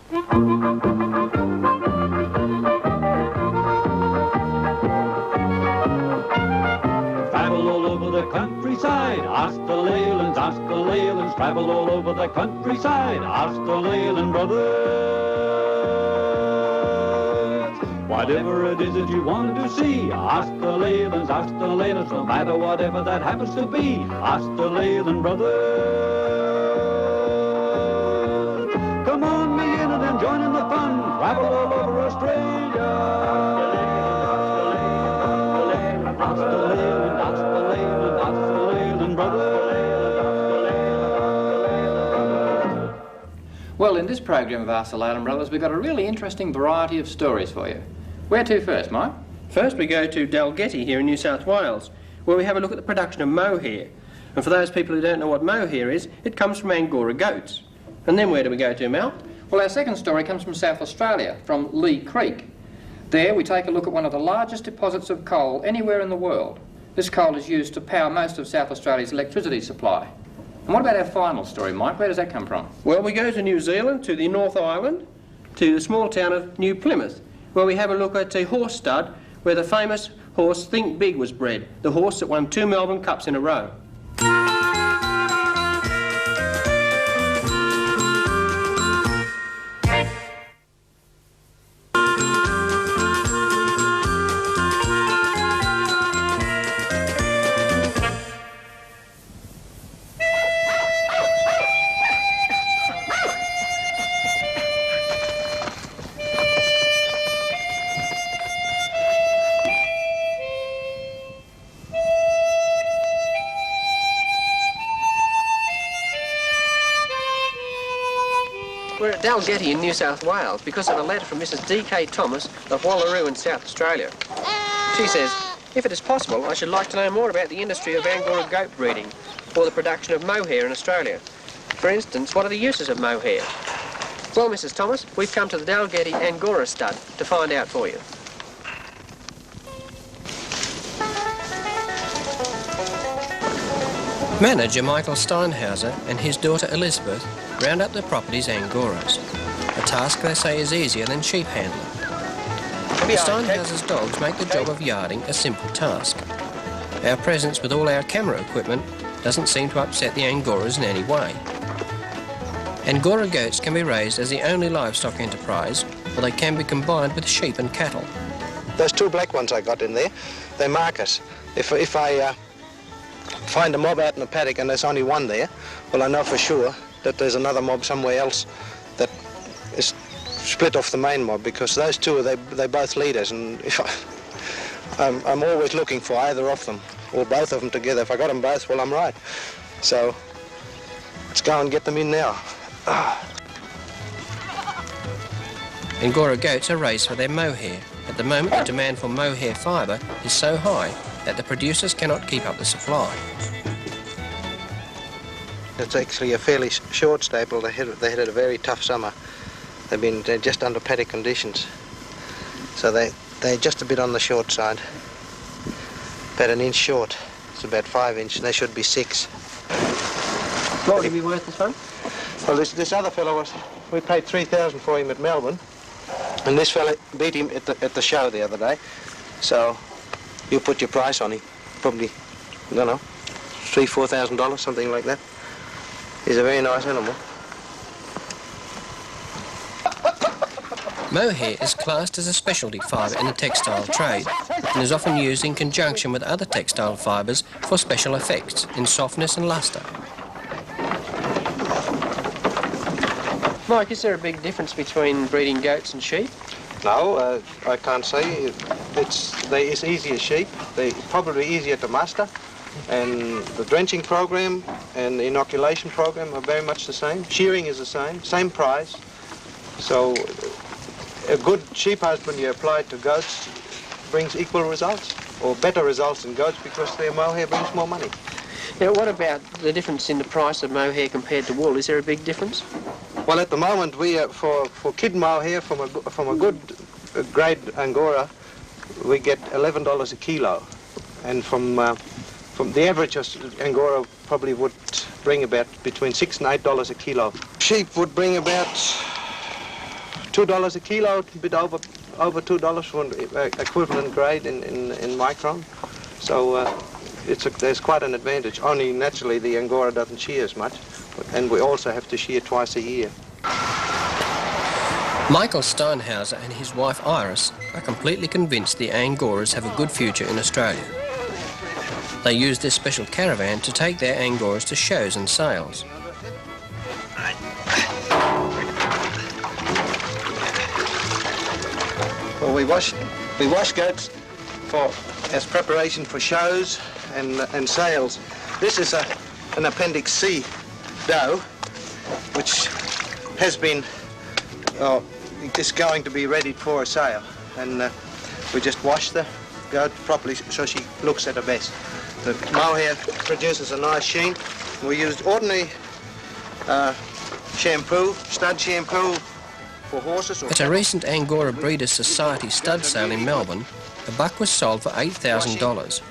Travel all over the countryside, ask the Leylands, ask the Leylands. Travel all over the countryside, ask the Leyland brothers. Whatever it is that you want to see, ask the Leylands, ask the Leylands. No matter whatever that happens to be, ask the Leyland brothers. Come on, me in and join in the fun, travel all over Australia. Well, in this program of Ask the Leyland Brothers, we've got a really interesting variety of stories for you. Where to first, Mike? First we go to Dalgety here in New South Wales, where we have a look at the production of mohair. And for those people who don't know what mohair is, it comes from Angora goats. And then where do we go to, Mel? Well, our second story comes from South Australia, from Leigh Creek. There we take a look at one of the largest deposits of coal anywhere in the world. This coal is used to power most of South Australia's electricity supply. And what about our final story, Mike? Where does that come from? Well, we go to New Zealand, to the North Island, to the small town of New Plymouth, where we have a look at the horse stud, where the famous horse Think Big was bred, the horse that won 2 Melbourne Cups in a row. We're at Dalgety in New South Wales because of a letter from Mrs. D.K. Thomas of Wallaroo in South Australia. She says, if it is possible, I should like to know more about the industry of Angora goat breeding or the production of mohair in Australia. For instance, what are the uses of mohair? Well, Mrs. Thomas, we've come to the Dalgety Angora stud to find out for you. Manager Michael Steinhauser and his daughter Elizabeth round up the property's Angoras, a task they say is easier than sheep handling. The Steinhauser's dogs make the job of yarding a simple task. Our presence with all our camera equipment doesn't seem to upset the Angoras in any way. Angora goats can be raised as the only livestock enterprise, or they can be combined with sheep and cattle. Those 2 black ones I got in there, they mark us. If I find a mob out in the paddock and there's only one there, well, I know for sure that there's another mob somewhere else that is split off the main mob, because those 2, they're both leaders, and if I'm always looking for either of them or both of them together. If I got them both, well, I'm right. So let's go and get them in now. Angora goats are raised for their mohair. At the moment, the demand for mohair fibre is so high that the producers cannot keep up the supply. It's actually a fairly short staple. They had a very tough summer. They're just under paddock conditions. So they're just a bit on the short side. About 1 inch short. It's about 5 inch. They should be 6. What would he be worth this one? Well, this other fellow we paid 3,000 for him at Melbourne, and this fella beat him at the show the other day. So you put your price on him, probably, I don't know, $3,000-4,000, something like that. He's a very nice animal. Mohair is classed as a specialty fibre in the textile trade and is often used in conjunction with other textile fibres for special effects in softness and lustre. Mike, is there a big difference between breeding goats and sheep? No, I can't say. It's easy as sheep. They're probably easier to master. And the drenching program and the inoculation program are very much the same. Shearing is the same price. So a good sheep husband you apply to goats brings equal results, or better results than goats, because their mohair brings more money. Now, what about the difference in the price of mohair compared to wool? Is there a big difference? Well, at the moment, we for kid mohair from a good grade Angora, we get $11 a kilo, and from the average Angora probably would bring about between $6 and $8 a kilo. Sheep would bring about $2 a kilo, a bit over $2 for an equivalent grade in micron. So there's quite an advantage. Only naturally the Angora doesn't shear as much, and we also have to shear twice a year. Michael Steinhauser and his wife Iris are completely convinced the Angoras have a good future in Australia. They use this special caravan to take their Angoras to shows and sales. Well, we wash goats as preparation for shows and sales. This is an Appendix C doe, which has been just going to be ready for a sale, and we just wash the goat properly so she looks at her best. The Mohair produces a nice sheen. We used ordinary shampoo, stud shampoo for horses. At a recent Angora Breeders' Society stud sale in Melbourne, a buck was sold for $8,000.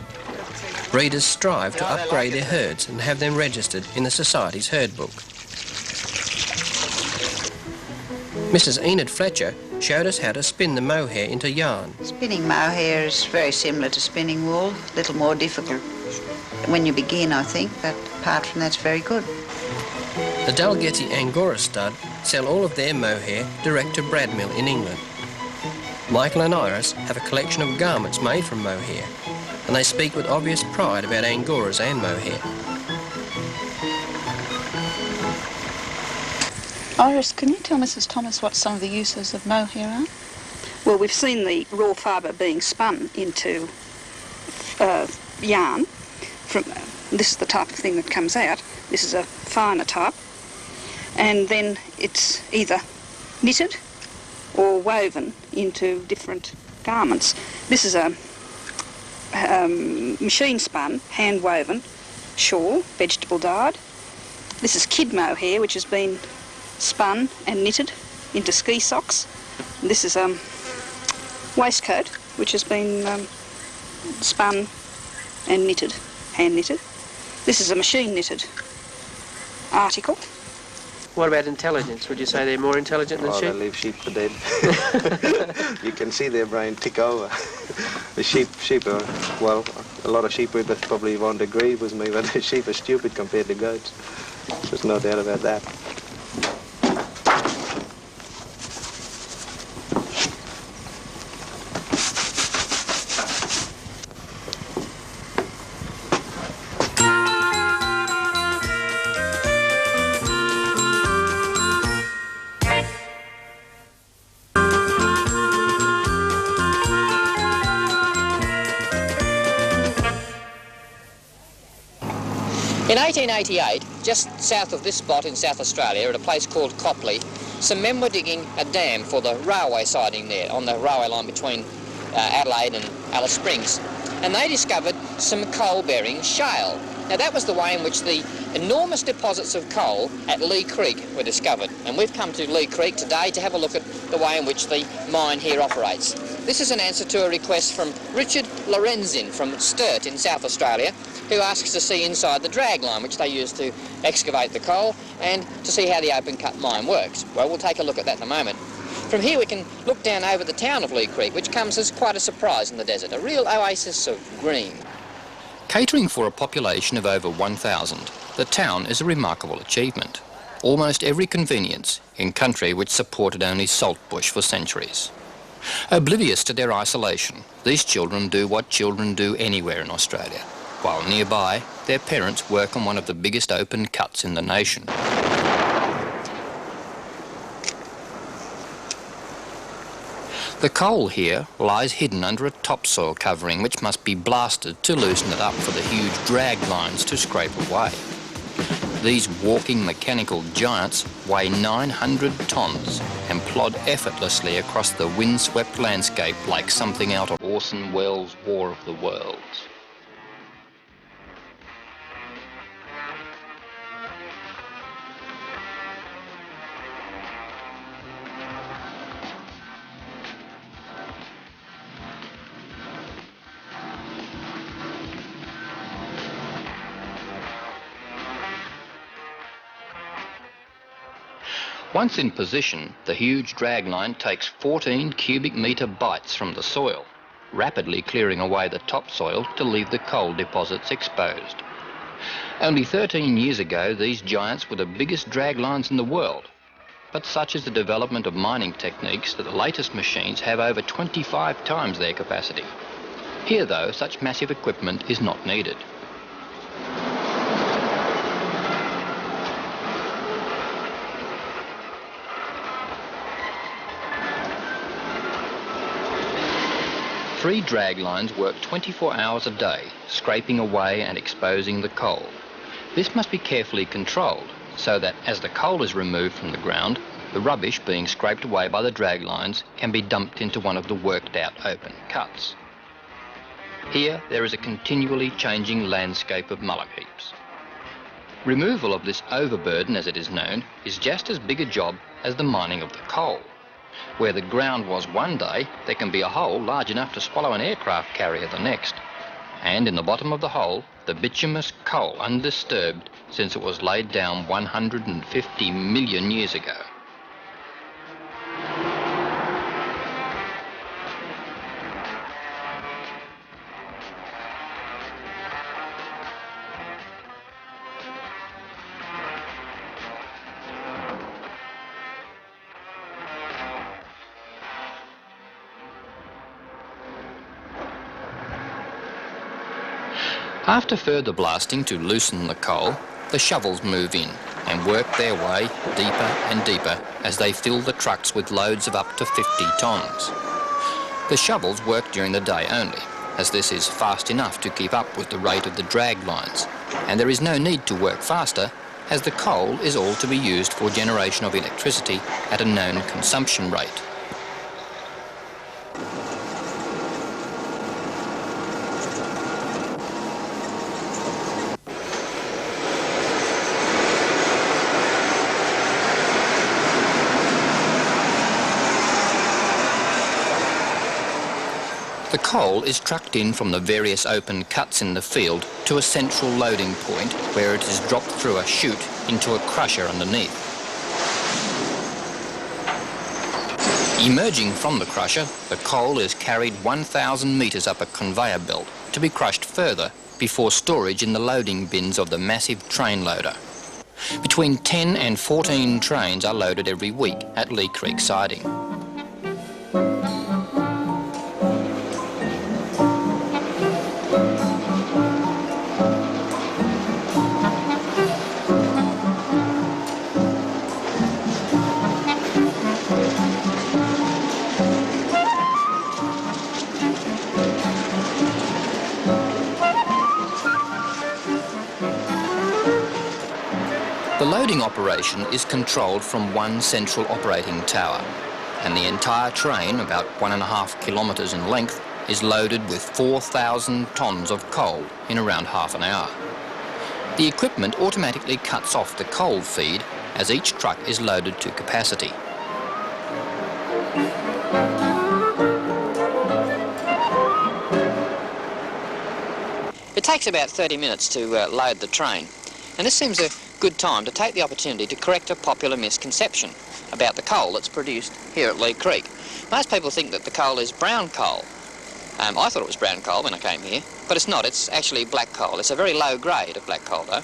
Breeders strive to upgrade their herds and have them registered in the Society's herd book. Mrs. Enid Fletcher showed us how to spin the mohair into yarn. Spinning mohair is very similar to spinning wool, a little more difficult when you begin, I think, but apart from that, it's very good. The Dalgety Angora stud sell all of their mohair direct to Bradmill in England. Michael and Iris have a collection of garments made from mohair, and they speak with obvious pride about Angoras and mohair. Iris, can you tell Mrs. Thomas what some of the uses of mohair are? Well, we've seen the raw fibre being spun into yarn. This is the type of thing that comes out. This is a finer type. And then it's either knitted or woven into different garments. This is a machine spun, hand woven shawl, vegetable dyed. This is kid mohair, which has been spun and knitted into ski socks. And this is a waistcoat, which has been spun and knitted, hand knitted. This is a machine knitted article. What about intelligence? Would you say they're more intelligent than sheep? They leave sheep for dead. You can see their brain tick over. The sheep are, well, a lot of sheep breeders probably won't agree with me, but the sheep are stupid compared to goats. There's no doubt about that. In 1888, just south of this spot in South Australia, at a place called Copley, some men were digging a dam for the railway siding there, on the railway line between Adelaide and Alice Springs. And they discovered some coal-bearing shale. Now that was the way in which the enormous deposits of coal at Leigh Creek were discovered. And we've come to Leigh Creek today to have a look at the way in which the mine here operates. This is an answer to a request from Richard Lorenzin from Sturt in South Australia, who asks to see inside the drag line, which they use to excavate the coal, and to see how the open cut mine works. Well, we'll take a look at that in a moment. From here we can look down over the town of Leigh Creek, which comes as quite a surprise in the desert, a real oasis of green. Catering for a population of over 1,000, the town is a remarkable achievement. Almost every convenience in country which supported only salt bush for centuries. Oblivious to their isolation, these children do what children do anywhere in Australia, while nearby, their parents work on one of the biggest open cuts in the nation. The coal here lies hidden under a topsoil covering which must be blasted to loosen it up for the huge drag lines to scrape away. These walking mechanical giants weigh 900 tonnes and plod effortlessly across the windswept landscape like something out of Orson Welles' War of the Worlds. Once in position, the huge dragline takes 14 cubic metre bites from the soil, rapidly clearing away the topsoil to leave the coal deposits exposed. Only 13 years ago, these giants were the biggest draglines in the world. But such is the development of mining techniques that the latest machines have over 25 times their capacity. Here, though, such massive equipment is not needed. Three draglines work 24 hours a day, scraping away and exposing the coal. This must be carefully controlled, so that as the coal is removed from the ground, the rubbish being scraped away by the draglines can be dumped into one of the worked-out open cuts. Here, there is a continually changing landscape of mullock heaps. Removal of this overburden, as it is known, is just as big a job as the mining of the coal. Where the ground was one day, there can be a hole large enough to swallow an aircraft carrier the next. And in the bottom of the hole, the bituminous coal undisturbed since it was laid down 150 million years ago. After further blasting to loosen the coal, the shovels move in and work their way deeper and deeper as they fill the trucks with loads of up to 50 tonnes. The shovels work during the day only, as this is fast enough to keep up with the rate of the drag lines, and there is no need to work faster as the coal is all to be used for generation of electricity at a known consumption rate. The coal is trucked in from the various open cuts in the field to a central loading point where it is dropped through a chute into a crusher underneath. Emerging from the crusher, the coal is carried 1,000 metres up a conveyor belt to be crushed further before storage in the loading bins of the massive train loader. Between 10 and 14 trains are loaded every week at Leigh Creek siding. The loading operation is controlled from one central operating tower, and the entire train, about 1.5 kilometres in length, is loaded with 4,000 tonnes of coal in around half an hour. The equipment automatically cuts off the coal feed as each truck is loaded to capacity. It takes about 30 minutes to load the train, and this seems a good time to take the opportunity to correct a popular misconception about the coal that's produced here at Leigh Creek. Most people think that the coal is brown coal. I thought it was brown coal when I came here, but it's not. It's actually black coal. It's a very low grade of black coal, though.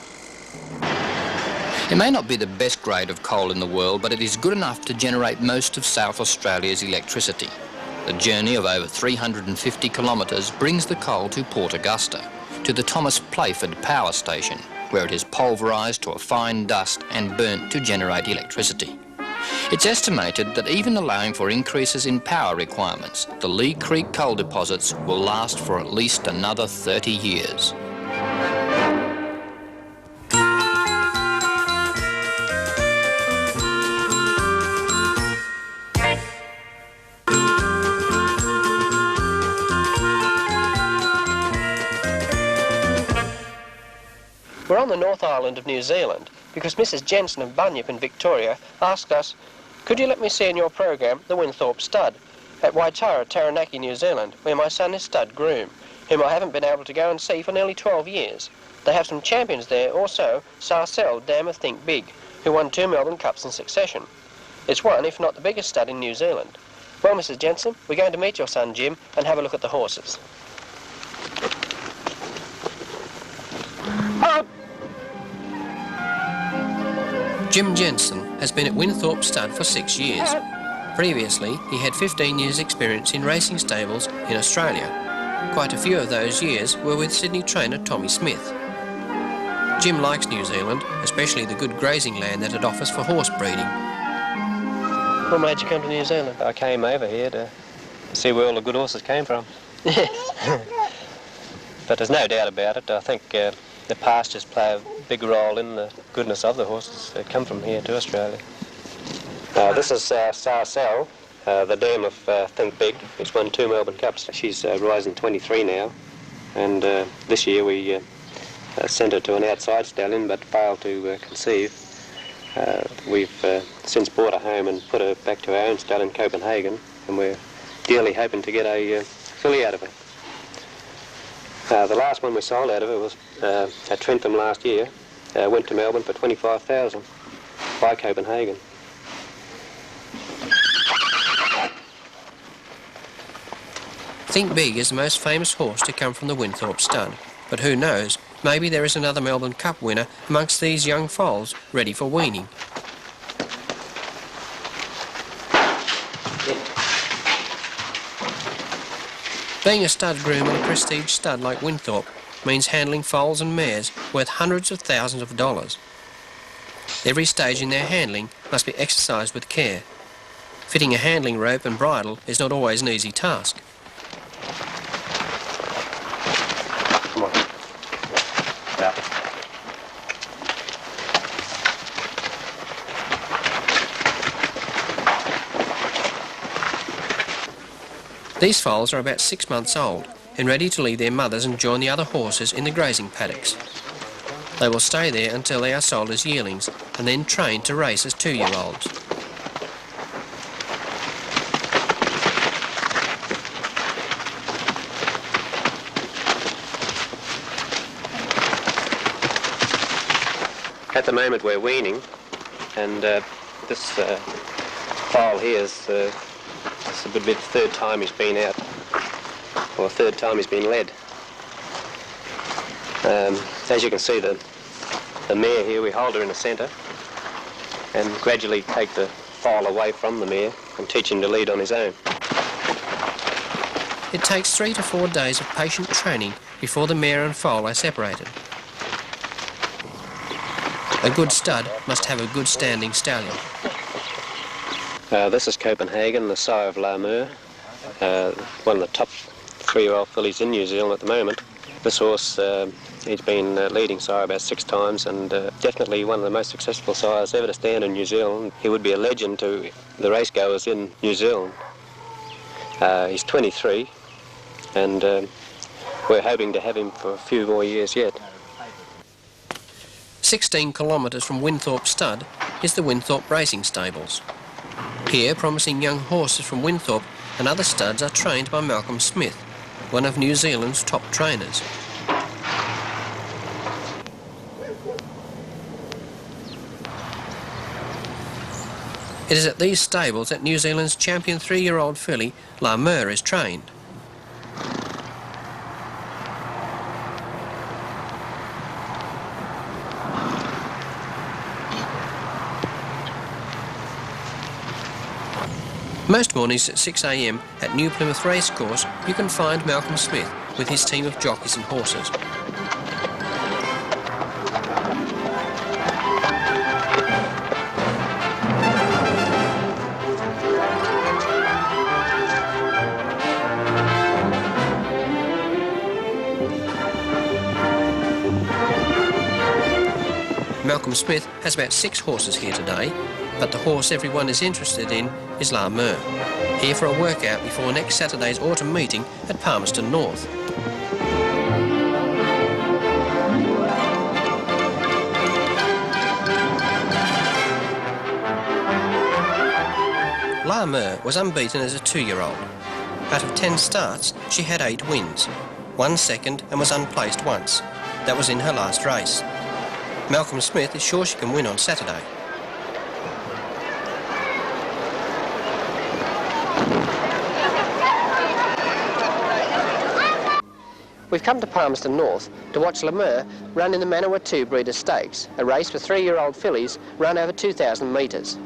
It may not be the best grade of coal in the world, but it is good enough to generate most of South Australia's electricity. The journey of over 350 kilometres brings the coal to Port Augusta, to the Thomas Playford power station, where it is pulverised to a fine dust and burnt to generate electricity. It's estimated that even allowing for increases in power requirements, the Leigh Creek coal deposits will last for at least another 30 years. We're on the North Island of New Zealand because Mrs. Jensen of Bunyip in Victoria asked us, could you let me see in your program the Winthorpe Stud at Waitara, Taranaki, New Zealand, where my son is stud groom, whom I haven't been able to go and see for nearly 12 years. They have some champions there also, Sarcelle, Dam of Think Big, who won 2 Melbourne Cups in succession. It's one, if not the biggest stud in New Zealand. Well, Mrs. Jensen, we're going to meet your son Jim and have a look at the horses. Jim Jensen has been at Winthorpe Stud for 6 years. Previously, he had 15 years' experience in racing stables in Australia. Quite a few of those years were with Sydney trainer Tommy Smith. Jim likes New Zealand, especially the good grazing land that it offers for horse breeding. What made you come to New Zealand? I came over here to see where all the good horses came from. But there's no doubt about it. I think the pastures play a big role in the goodness of the horses that come from here to Australia. This is Sarcelle, the dam of Think Big. She's won 2 Melbourne Cups. She's rising 23 now, and this year we sent her to an outside stallion but failed to conceive. We've since brought her home and put her back to our own stall in Copenhagen, and we're dearly hoping to get a filly out of her. The last one we sold out of her was at Trentham last year. Went to Melbourne for $25,000 by Copenhagen. Think Big is the most famous horse to come from the Winthorpe Stud, but who knows, maybe there is another Melbourne Cup winner amongst these young foals ready for weaning. Being a stud groom on a prestige stud like Wynthorpe means handling foals and mares worth hundreds of thousands of dollars. Every stage in their handling must be exercised with care. Fitting a handling rope and bridle is not always an easy task. Come on. Yeah. These foals are about 6 months old and ready to leave their mothers and join the other horses in the grazing paddocks. They will stay there until they are sold as yearlings and then trained to race as 2-year-olds. At the moment we're weaning, and this foal here is this would be the 3rd time he's been out, or 3rd time he's been led. As you can see, the mare here, we hold her in the centre and gradually take the foal away from the mare and teach him to lead on his own. It takes 3 to 4 days of patient training before the mare and foal are separated. A good stud must have a good standing stallion. This is Copenhagen, the sire of Ler Mer, one of the top 3-year-old fillies in New Zealand at the moment. This horse, he's been leading sire about 6 times, and definitely one of the most successful sires ever to stand in New Zealand. He would be a legend to the racegoers in New Zealand. He's 23, and we're hoping to have him for a few more years yet. 16 kilometres from Winthorpe Stud is the Wynthorpe Racing Stables. Here, promising young horses from Wynthorpe and other studs are trained by Malcolm Smith, one of New Zealand's top trainers. It is at these stables that New Zealand's champion 3-year-old filly, Ler Mer, is trained. Most mornings at 6 a.m. at New Plymouth Racecourse, you can find Malcolm Smith with his team of jockeys and horses. Malcolm Smith has about 6 horses here today, but the horse everyone is interested in is Ler Mer, here for a workout before next Saturday's autumn meeting at Palmerston North. Ler Mer was unbeaten as a 2-year-old. Out of 10 starts, she had 8 wins, 1 second and was unplaced once. That was in her last race. Malcolm Smith is sure she can win on Saturday. We've come to Palmerston North to watch Ler Mer run in the Manawa 2 Breeders' Stakes, a race for 3-year-old fillies run over 2,000 metres.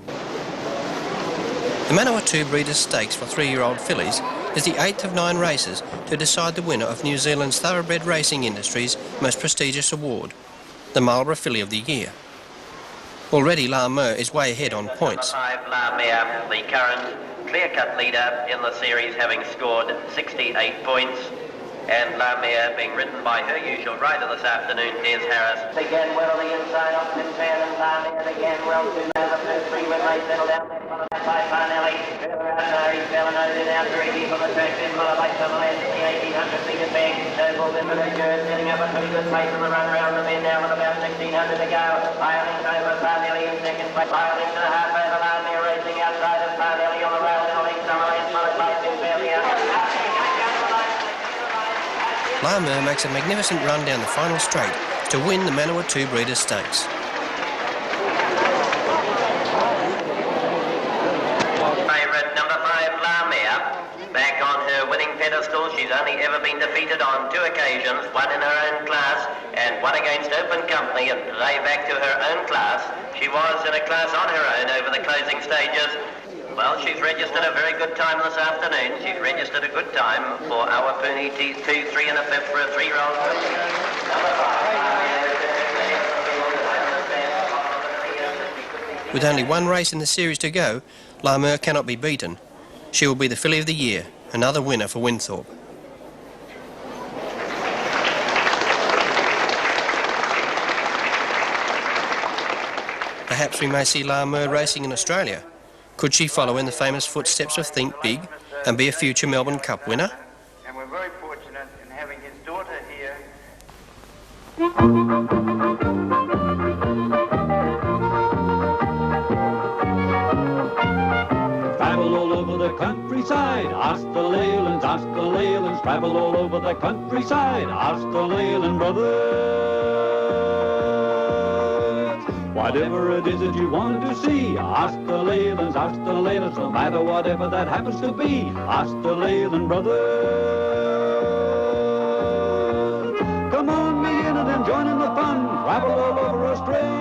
The Manawa 2 Breeders' Stakes for 3-year-old fillies is the 8th of 9 races to decide the winner of New Zealand's thoroughbred racing industry's most prestigious award, the Marlborough Filly of the Year. Already Ler Mer is way ahead on points. Number 5, Ler Mer, the current clear-cut leader in the series, having scored 68 points. And Ler Mer being ridden by her usual rider this afternoon, Des Harris. Again, well, the inside off the fan, and Ler Mer again, well, 2 over 2-3 when they settle down there for the by Parnelli. Further out now, he's Bellino's in out very deep on the track, then for the late to the left, the 1800 metre back. Noble in the Jurors setting up a pretty good pace in the run around the bend now with about 1600 to go. Ireland over Parnelli in second place. Ireland to the half over Ler Mer racing outside of Parnelli on the rail in the length, Summerland followed by Tim Fairley out. Ler Mer makes a magnificent run down the final straight to win the Manawa 2 Breeders' Stakes. Favourite number 5, Ler Mer, back on her winning pedestal. She's only ever been defeated on 2 occasions, one in her own class and one against open company, and today back to her own class. She was in a class on her own over the closing stages. Well, she's registered a very good time this afternoon. She's registered a good time for our Puni T2, 3 and a 5th for a 3-year-old. With only 1 race in the series to go, Ler Mer cannot be beaten. She will be the filly of the year, another winner for Wynthorpe. Perhaps we may see Ler Mer racing in Australia. Could she follow in the famous footsteps of Think Big and be a future Melbourne Cup winner? And we're very fortunate in having his daughter here. Travel all over the countryside, ask the Leylands, travel all over the countryside, ask the Leyland brothers. Whatever it is that you want to see, ask the Leylands, no matter whatever that happens to be, ask the Leyland brothers. Come on, me in and join in the fun, travel all over Australia.